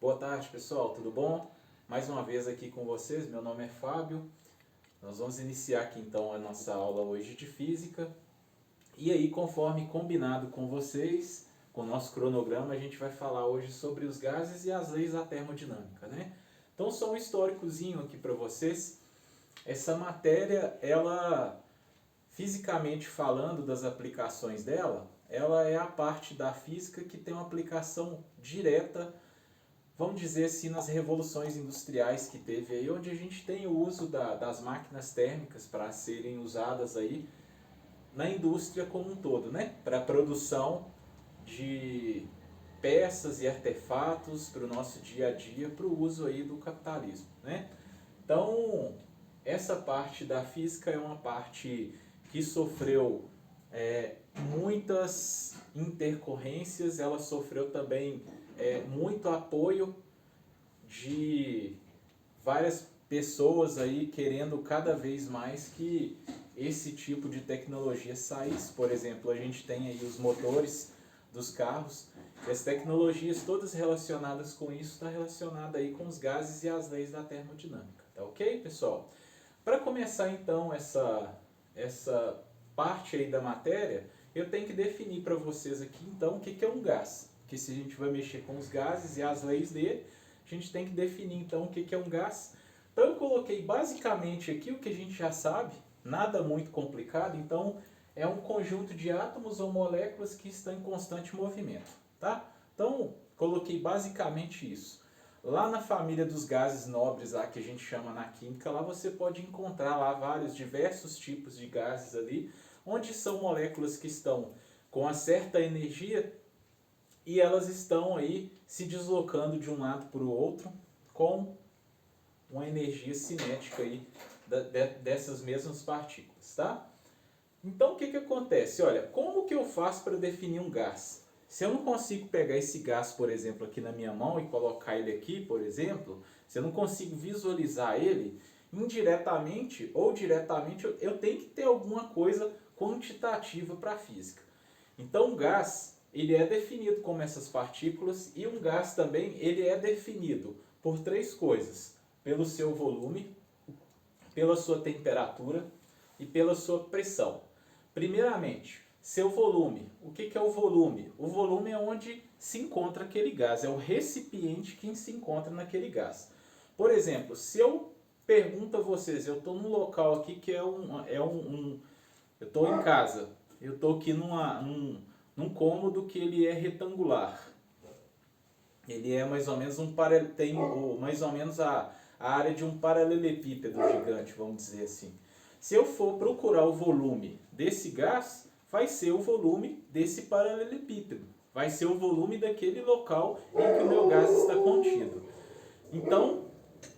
Boa tarde, pessoal, tudo bom? Mais uma vez aqui com vocês, meu nome é Fábio. Nós vamos iniciar aqui então a nossa aula hoje de Física. E aí, conforme combinado com vocês, com o nosso cronograma, a gente vai falar hoje sobre os gases e as leis da termodinâmica, né? Então, só um históricozinho aqui para vocês. Essa matéria, ela, fisicamente falando das aplicações dela, ela é a parte da física que tem uma aplicação direta, vamos dizer assim, nas revoluções industriais que teve aí, onde a gente tem o uso das máquinas térmicas para serem usadas aí na indústria como um todo, né? Para a produção de peças e artefatos para o nosso dia a dia, para o uso aí do capitalismo, né? Então, essa parte da física é uma parte que sofreu muitas intercorrências, ela sofreu também muito apoio de várias pessoas aí querendo cada vez mais que esse tipo de tecnologia saísse. Por exemplo, a gente tem aí os motores dos carros, e as tecnologias todas relacionadas com isso está relacionada aí com os gases e as leis da termodinâmica, tá ok, pessoal? Para começar então essa parte aí da matéria, eu tenho que definir para vocês aqui então o que é um gás. Porque se a gente vai mexer com os gases e as leis dele, a gente tem que definir então o que é um gás. Então eu coloquei basicamente aqui o que a gente já sabe, nada muito complicado, então é um conjunto de átomos ou moléculas que estão em constante movimento, tá? Então coloquei basicamente isso. Lá na família dos gases nobres, lá que a gente chama na química, lá você pode encontrar lá vários diversos tipos de gases ali, onde são moléculas que estão com uma certa energia e elas estão aí se deslocando de um lado para o outro com uma energia cinética aí dessas mesmas partículas, tá? Então o que acontece? Olha, como que eu faço para definir um gás? Se eu não consigo pegar esse gás, por exemplo, aqui na minha mão e colocar ele aqui, por exemplo, se eu não consigo visualizar ele, indiretamente ou diretamente eu tenho que ter alguma coisa quantitativa para a física. Então o gás, ele é definido como essas partículas, e um gás também ele é definido por três coisas: pelo seu volume, pela sua temperatura e pela sua pressão. Primeiramente, seu volume. O que é o volume? O volume é onde se encontra aquele gás, é o recipiente que se encontra naquele gás. Por exemplo, se eu pergunto a vocês, eu estou num local aqui que eu estou em casa, eu estou aqui num cômodo que ele é retangular. Ele é mais ou menos tem mais ou menos a área de um paralelepípedo gigante, vamos dizer assim. Se eu for procurar o volume desse gás, vai ser o volume desse paralelepípedo. Vai ser o volume daquele local em que o meu gás está contido. Então,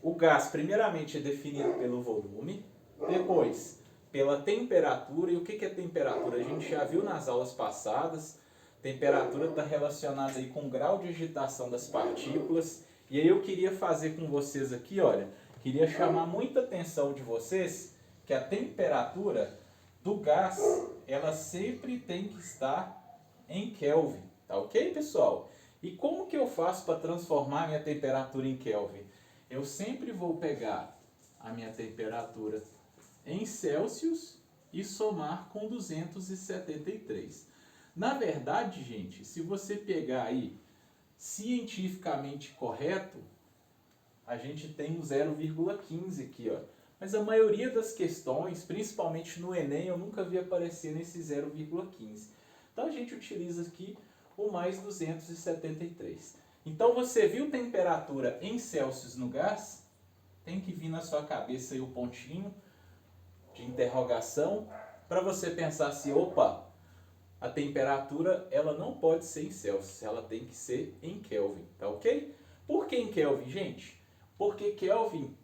o gás primeiramente é definido pelo volume, depois pela temperatura. E o que é temperatura? A gente já viu nas aulas passadas. Temperatura está relacionada aí com o grau de agitação das partículas. E aí eu queria fazer com vocês aqui, olha, queria chamar muita atenção de vocês que a temperatura do gás, ela sempre tem que estar em Kelvin, tá ok, pessoal? E como que eu faço para transformar minha temperatura em Kelvin? Eu sempre vou pegar a minha temperatura em Celsius e somar com 273. Na verdade, gente, se você pegar aí cientificamente correto, a gente tem um 0,15 aqui, ó. Mas a maioria das questões, principalmente no Enem, eu nunca vi aparecer nesse 0,15. Então a gente utiliza aqui o mais 273. Então você viu temperatura em Celsius no gás? Tem que vir na sua cabeça aí o pontinho de interrogação para você pensar assim, opa, a temperatura ela não pode ser em Celsius, ela tem que ser em Kelvin, tá ok? Por que em Kelvin, gente? Porque Kelvin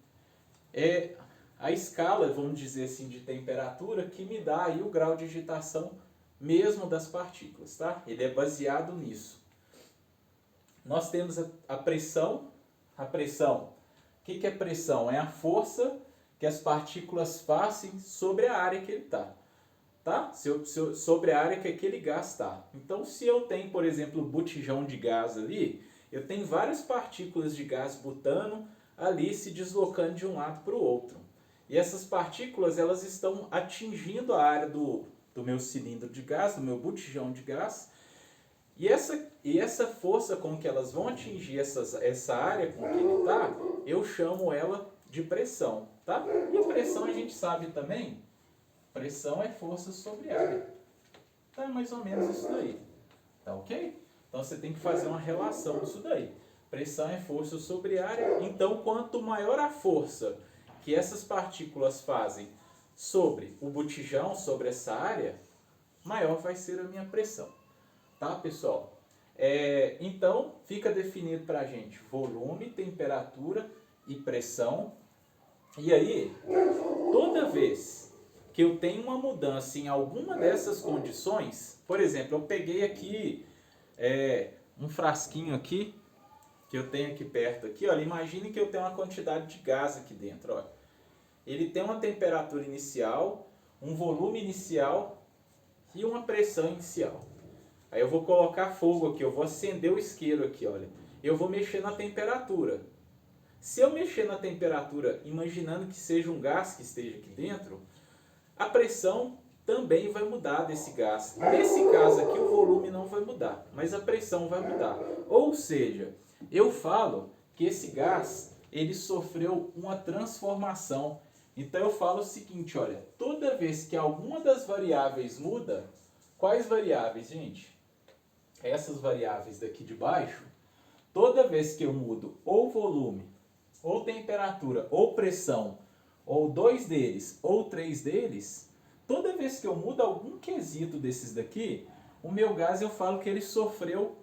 é a escala, vamos dizer assim, de temperatura que me dá aí o grau de agitação mesmo das partículas, tá? Ele é baseado nisso. Nós temos a pressão. A pressão, o que é pressão? É a força que as partículas fazem sobre a área que ele está. Tá? Sobre a área que aquele gás está. Então, se eu tenho, por exemplo, um botijão de gás ali, Eu tenho várias partículas de gás butano ali se deslocando de um lado para o outro. E essas partículas elas estão atingindo a área do meu cilindro de gás, do meu botijão de gás. E essa força com que elas vão atingir essa área com que ele está, eu chamo ela de pressão. Tá? E a pressão a gente sabe também, pressão é força sobre área. Então é mais ou menos isso daí. Tá ok? Então você tem que fazer uma relação disso daí. Pressão é força sobre área. Então quanto maior a força que essas partículas fazem sobre o botijão, sobre essa área, maior vai ser a minha pressão. Tá, pessoal? Então fica definido para a gente volume, temperatura e pressão. E aí, toda vez que eu tenho uma mudança em alguma dessas condições, por exemplo, eu peguei aqui um frasquinho aqui, que eu tenho aqui perto, aqui, olha, imagine que eu tenho uma quantidade de gás aqui dentro. Ó. Ele tem uma temperatura inicial, um volume inicial e uma pressão inicial. Aí eu vou colocar fogo aqui, eu vou acender o isqueiro aqui, olha. Eu vou mexer na temperatura. Se eu mexer na temperatura, imaginando que seja um gás que esteja aqui dentro, a pressão também vai mudar desse gás. Nesse caso aqui, o volume não vai mudar, mas a pressão vai mudar. Ou seja, eu falo que esse gás, ele sofreu uma transformação. Então eu falo o seguinte, olha, toda vez que alguma das variáveis muda, quais variáveis, gente? Essas variáveis daqui de baixo, toda vez que eu mudo ou volume, ou temperatura, ou pressão, ou dois deles, ou três deles, toda vez que eu mudo algum quesito desses daqui, o meu gás eu falo que ele sofreu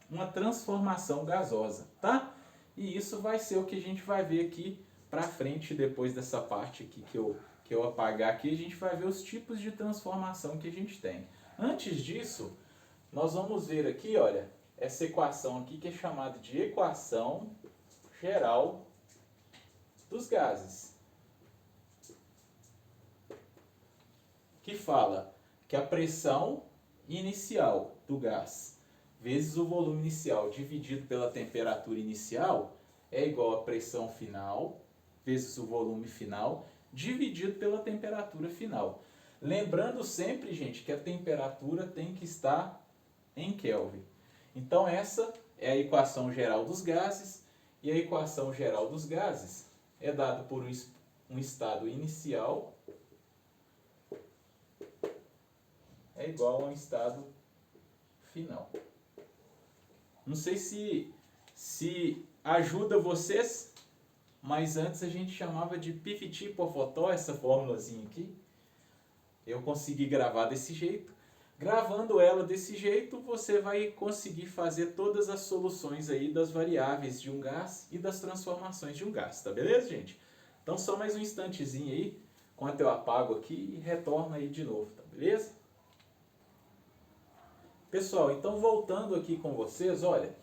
uma transformação gasosa, tá? E isso vai ser o que a gente vai ver aqui pra frente, depois dessa parte aqui que eu apagar aqui, a gente vai ver os tipos de transformação que a gente tem. Antes disso, nós vamos ver aqui, olha, essa equação aqui que é chamada de equação geral dos gases. Que fala que a pressão inicial do gás vezes o volume inicial dividido pela temperatura inicial é igual a pressão final vezes o volume final dividido pela temperatura final. Lembrando sempre, gente, que a temperatura tem que estar em Kelvin. Então essa é a equação geral dos gases, e a equação geral dos gases é dada por um estado inicial é igual a um estado final. Não sei se ajuda vocês, mas antes a gente chamava de pifiti pofotó, essa fórmulazinha aqui. Eu consegui gravar desse jeito. Gravando ela desse jeito, você vai conseguir fazer todas as soluções aí das variáveis de um gás e das transformações de um gás, tá beleza, gente? Então só mais um instantezinho aí, enquanto eu apago aqui e retorno aí de novo, tá beleza? Pessoal, então voltando aqui com vocês, olha,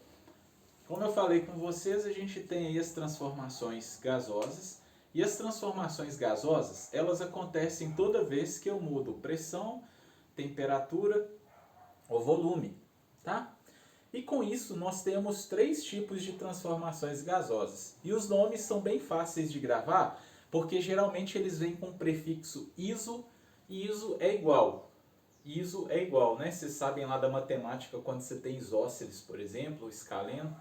como eu falei com vocês, a gente tem aí as transformações gasosas, e as transformações gasosas, elas acontecem toda vez que eu mudo pressão, temperatura ou volume, tá? E com isso nós temos três tipos de transformações gasosas. E os nomes são bem fáceis de gravar, porque geralmente eles vêm com o prefixo iso, e iso é igual. Iso é igual, né? Vocês sabem lá da matemática quando você tem isósceles, por exemplo, escaleno.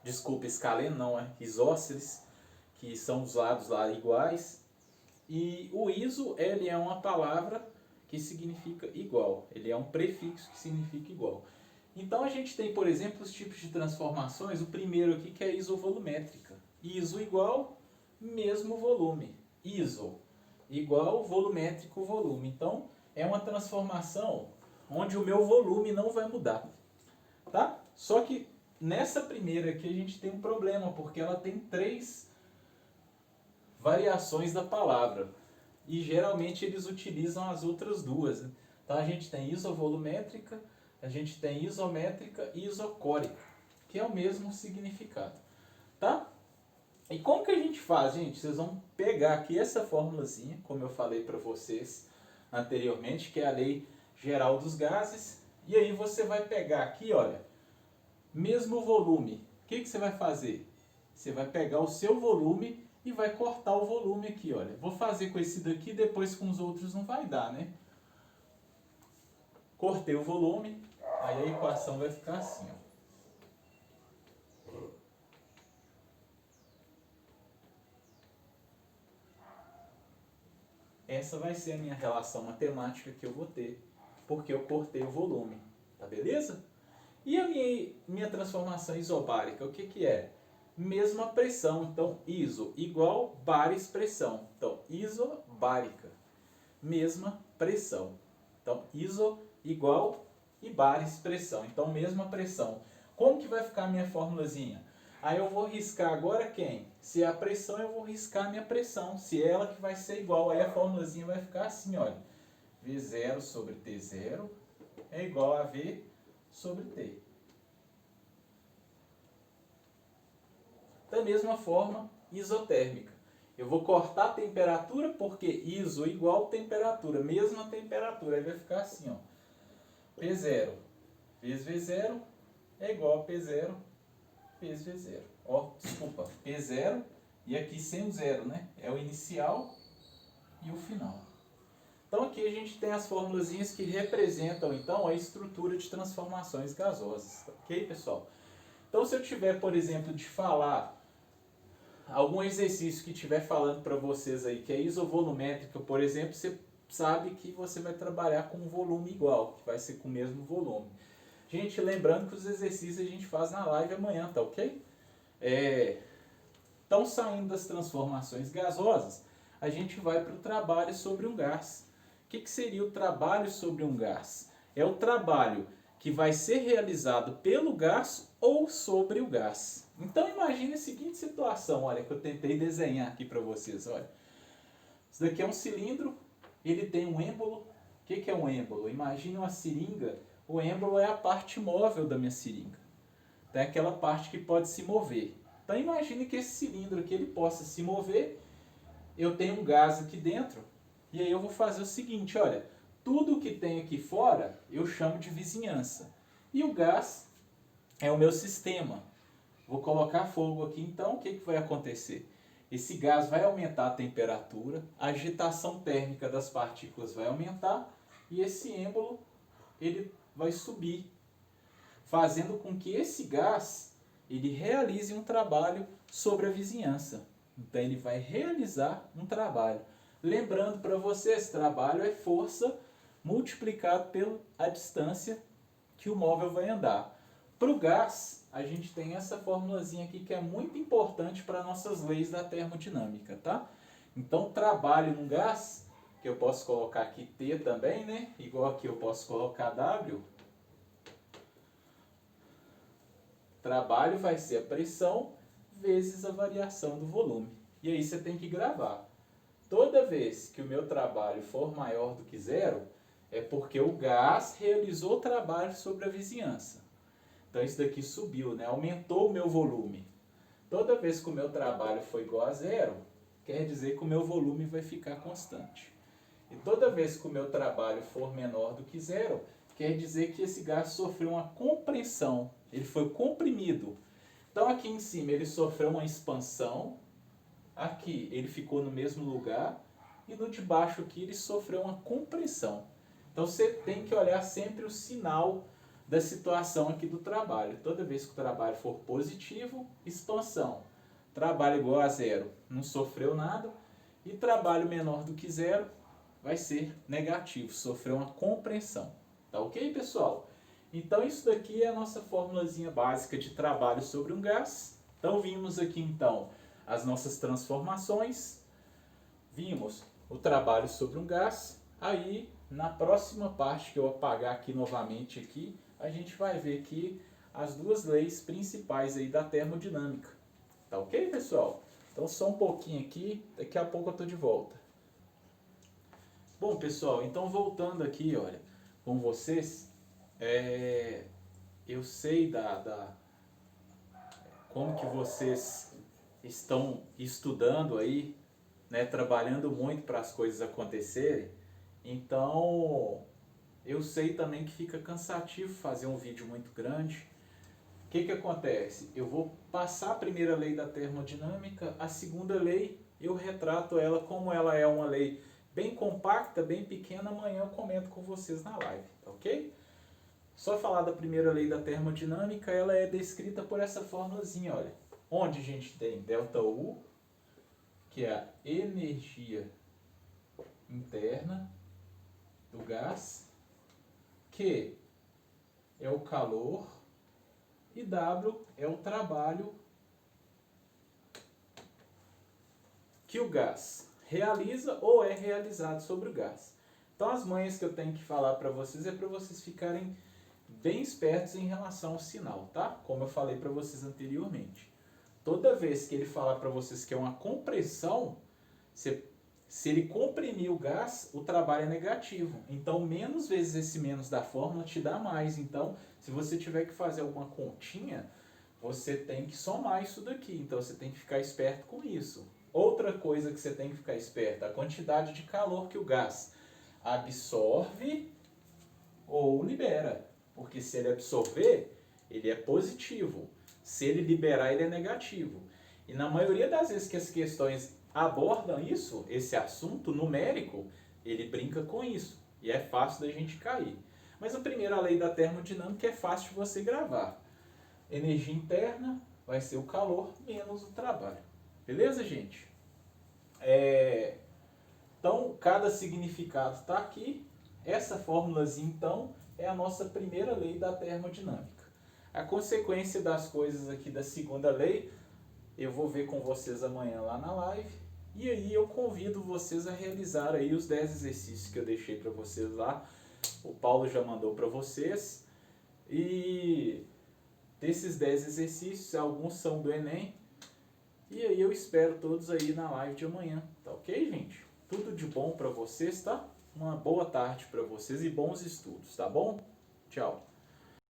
Desculpa, escaleno não, é isósceles, que são os lados lá iguais. E o iso, ele é uma palavra que significa igual. Ele é um prefixo que significa igual. Então a gente tem, por exemplo, os tipos de transformações. O primeiro aqui que é a isovolumétrica. Iso igual, mesmo volume. Iso igual, volumétrico, volume. Então é uma transformação onde o meu volume não vai mudar. Tá? Só que nessa primeira aqui a gente tem um problema, porque ela tem três variações da palavra. E geralmente eles utilizam as outras duas. Então a gente tem isovolumétrica, a gente tem isométrica e isocórica, que é o mesmo significado. Tá? E como que a gente faz, gente? Vocês vão pegar aqui essa formulazinha, como eu falei para vocês anteriormente, que é a lei geral dos gases. E aí você vai pegar aqui, olha, Mesmo volume, o que você vai fazer? Você vai pegar o seu volume e vai cortar o volume aqui, olha. Vou fazer com esse daqui, depois com os outros não vai dar, né? Cortei o volume, aí a equação vai ficar assim, ó. Essa vai ser a minha relação matemática que eu vou ter, porque eu cortei o volume, tá beleza? E a minha transformação isobárica, o que é? Mesma pressão, então iso igual bares pressão. Então isobárica, mesma pressão. Então iso igual e bares pressão, então mesma pressão. Como que vai ficar a minha formulazinha? Aí eu vou riscar agora quem? Se é a pressão, eu vou riscar a minha pressão. Se é ela que vai ser igual, aí a formulazinha vai ficar assim, olha. V0 sobre T0 é igual a V sobre T. Da mesma forma, isotérmica. Eu vou cortar a temperatura porque iso igual temperatura, mesma temperatura. Aí vai ficar assim, ó. P0 vezes V0 é igual a P0 vezes V0. Ó, desculpa, P0 e aqui sem o zero, né? É o inicial e o final. Então aqui a gente tem as formulazinhas que representam então a estrutura de transformações gasosas. Ok, pessoal? Então se eu tiver, por exemplo, de falar algum exercício que estiver falando para vocês aí que é isovolumétrica, por exemplo, você sabe que você vai trabalhar com um volume igual, que vai ser com o mesmo volume. Gente, lembrando que os exercícios a gente faz na live amanhã, tá ok? Então, saindo das transformações gasosas, a gente vai para o trabalho sobre um gás. O que seria o trabalho sobre um gás? É o trabalho que vai ser realizado pelo gás ou sobre o gás. Então, imagine a seguinte situação, olha, que eu tentei desenhar aqui para vocês, olha. Isso daqui é um cilindro, ele tem um êmbolo. O que é um êmbolo? Imagine uma seringa. O êmbolo é a parte móvel da minha seringa. Então, é aquela parte que pode se mover. Então imagine que esse cilindro aqui ele possa se mover, eu tenho um gás aqui dentro, e aí eu vou fazer o seguinte, olha, tudo que tem aqui fora eu chamo de vizinhança, e o gás é o meu sistema. Vou colocar fogo aqui, então o que vai acontecer? Esse gás vai aumentar a temperatura, a agitação térmica das partículas vai aumentar, e esse êmbolo ele vai subir, fazendo com que esse gás ele realize um trabalho sobre a vizinhança. Então ele vai realizar um trabalho. Lembrando para vocês, trabalho é força multiplicado pela distância que o móvel vai andar. Para o gás, a gente tem essa formulazinha aqui que é muito importante para nossas leis da termodinâmica, tá? Então trabalho no gás, que eu posso colocar aqui T também, né? Igual aqui eu posso colocar W. Trabalho vai ser a pressão vezes a variação do volume. E aí você tem que gravar. Toda vez que o meu trabalho for maior do que zero, é porque o gás realizou o trabalho sobre a vizinhança. Então isso daqui subiu, né? Aumentou o meu volume. Toda vez que o meu trabalho for igual a zero, quer dizer que o meu volume vai ficar constante. E toda vez que o meu trabalho for menor do que zero, quer dizer que esse gás sofreu uma compressão. Ele foi comprimido. Então aqui em cima ele sofreu uma expansão, aqui ele ficou no mesmo lugar e no de baixo aqui ele sofreu uma compressão. Então você tem que olhar sempre o sinal da situação aqui do trabalho. Toda vez que o trabalho for positivo, expansão. Trabalho igual a zero, não sofreu nada. E trabalho menor do que zero vai ser negativo, sofreu uma compressão. Tá ok, pessoal? Então isso daqui é a nossa formulazinha básica de trabalho sobre um gás. Então vimos aqui então as nossas transformações, vimos o trabalho sobre um gás. Aí na próxima parte que eu apagar aqui novamente aqui, a gente vai ver aqui as duas leis principais aí da termodinâmica. Tá ok, pessoal? Então só um pouquinho aqui, daqui a pouco eu estou de volta. Bom, pessoal, então voltando aqui, olha, com vocês, eu sei como que vocês estão estudando aí, né, trabalhando muito para as coisas acontecerem. Então, eu sei também que fica cansativo fazer um vídeo muito grande. O que acontece? Eu vou passar a primeira lei da termodinâmica, a segunda lei eu retrato ela como ela é uma lei bem compacta, bem pequena, amanhã eu comento com vocês na live, tá ok? Só falar da primeira lei da termodinâmica, ela é descrita por essa formulazinha, olha. Onde a gente tem ΔU, que é a energia interna do gás, Q é o calor e W é o trabalho que o gás realiza ou é realizado sobre o gás. Então as manhas que eu tenho que falar para vocês é para vocês ficarem bem espertos em relação ao sinal, tá? Como eu falei para vocês anteriormente. Toda vez que ele falar para vocês que é uma compressão, se ele comprimir o gás, o trabalho é negativo. Então, menos vezes esse menos da fórmula te dá mais. Então, se você tiver que fazer alguma continha, você tem que somar isso daqui. Então, você tem que ficar esperto com isso. Outra coisa que você tem que ficar esperto, a quantidade de calor que o gás absorve ou libera. Porque se ele absorver, ele é positivo. Se ele liberar, ele é negativo. E na maioria das vezes que as questões abordam isso, esse assunto numérico, ele brinca com isso. E é fácil da gente cair. Mas a primeira lei da termodinâmica é fácil de você gravar. Energia interna vai ser o calor menos o trabalho. Beleza, gente? Então, cada significado está aqui. Essa fórmulazinha, então, é a nossa primeira lei da termodinâmica. A consequência das coisas aqui da segunda lei, eu vou ver com vocês amanhã lá na live. E aí eu convido vocês a realizar aí os 10 exercícios que eu deixei para vocês lá. O Paulo já mandou para vocês. E desses 10 exercícios, alguns são do Enem. E aí eu espero todos aí na live de amanhã. Tá ok, gente? Tudo de bom para vocês, tá? Uma boa tarde para vocês e bons estudos, tá bom? Tchau.